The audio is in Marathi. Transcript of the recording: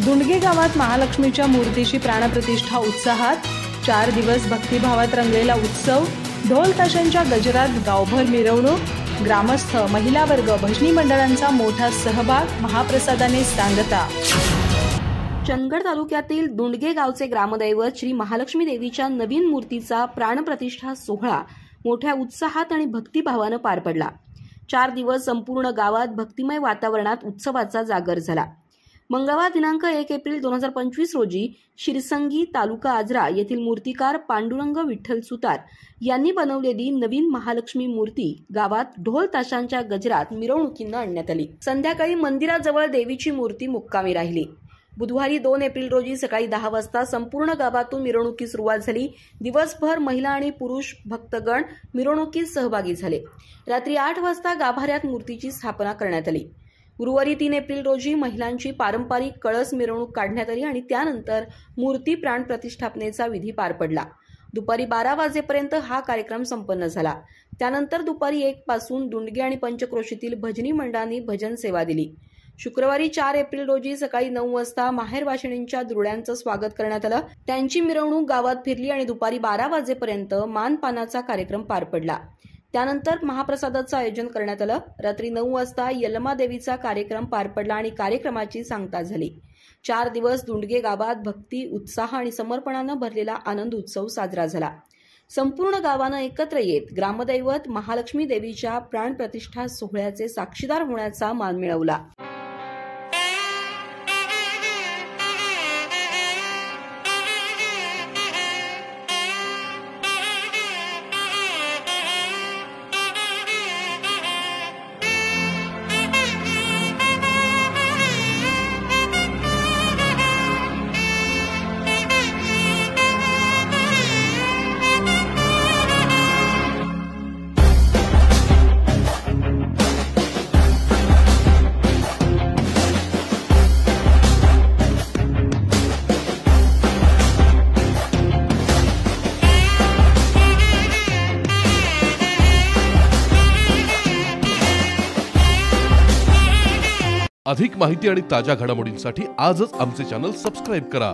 दुंडगे गावात महालक्ष्मीच्या मूर्तीची प्राणप्रतिष्ठा उत्साहात। 4 दिवस भक्तिभावात रंगलेला उत्सव। ढोल ताशांच्या गजरात गावभर मिरवणूक। ग्रामस्थ, महिला वर्ग, भजनी मंडळांचा मोठा सहभाग। महाप्रसादाने सांगता। चंदगड तालुक्यातील दुंडगे गावचे ग्रामदैवत श्री महालक्ष्मी देवीच्या नवीन मूर्तीचा प्राणप्रतिष्ठा सोहळा मोठ्या उत्साहात आणि भक्तिभावाने पार पडला। 4 दिवस संपूर्ण गावात भक्तिमय वातावरणात उत्सवाचा जागर झाला। मंगळवार दिनांक 1 एप्रिल 2025 रोजी शिरसंगी तालुका आजरा येथील मूर्तिकार पांडुरंग विठ्ठल सुतार यांनी बनवलेली नवीन महालक्ष्मी मूर्ती गावात ढोल ताशांच्या गजरात मिरवणुकीने आणण्यात आली। संध्याकाळी मंदिराजवळ देवीची मूर्ती मुक्कामी राहिली। बुधवारी 2 एप्रिल रोजी सकाळी 10 वाजता संपूर्ण गावातून मिरवणुकीस सुरुवात झाली। दिवसभर महिला आणि पुरुष भक्तगण मिरवणुकीत सहभागी झाले। रात्री 8 वाजता गाभाऱ्यात मूर्तीची स्थापना करण्यात आली। गुरुवारी 3 एप्रिल रोजी महिलांची पारंपरिक कळस मिरवणूक काढण्यात आली आणि त्यानंतर मूर्ती प्राण प्रतिष्ठापनेचा विधी पार पडला। दुपारी 12 वाजेपर्यंत हा कार्यक्रम संपन्न झाला। त्यानंतर दुपारी 1 पासून दुंडगे आणि पंचक्रोशीतील भजनी मंडळांनी भजन सेवा दिली। शुक्रवारी 4 एप्रिल रोजी सकाळी 9 वाजता माहेरवाशिणींच्या दुरड्यांचं स्वागत करण्यात आलं। त्यांची मिरवणूक गावात फिरली आणि दुपारी 12 वाजेपर्यंत मानपानाचा कार्यक्रम पार पडला। त्यानंतर महाप्रसादाचं आयोजन करण्यात आलं। रात्री 9 वाजता यल्लमा देवीचा कार्यक्रम पार पडला आणि कार्यक्रमाची सांगता झाली। 4 दिवस दुंडगे गावात भक्ती, उत्साह आणि समर्पणानं भरलेला आनंद उत्सव साजरा झाला। संपूर्ण गावानं एकत्र येत ग्रामदैवत महालक्ष्मी देवीच्या प्राणप्रतिष्ठा सोहळ्याचे साक्षीदार होण्याचा मान मिळवला। अधिक माहिती आणि ताज्या घडामोडींसाठी आजच आमचे चॅनल सबस्क्राइब करा।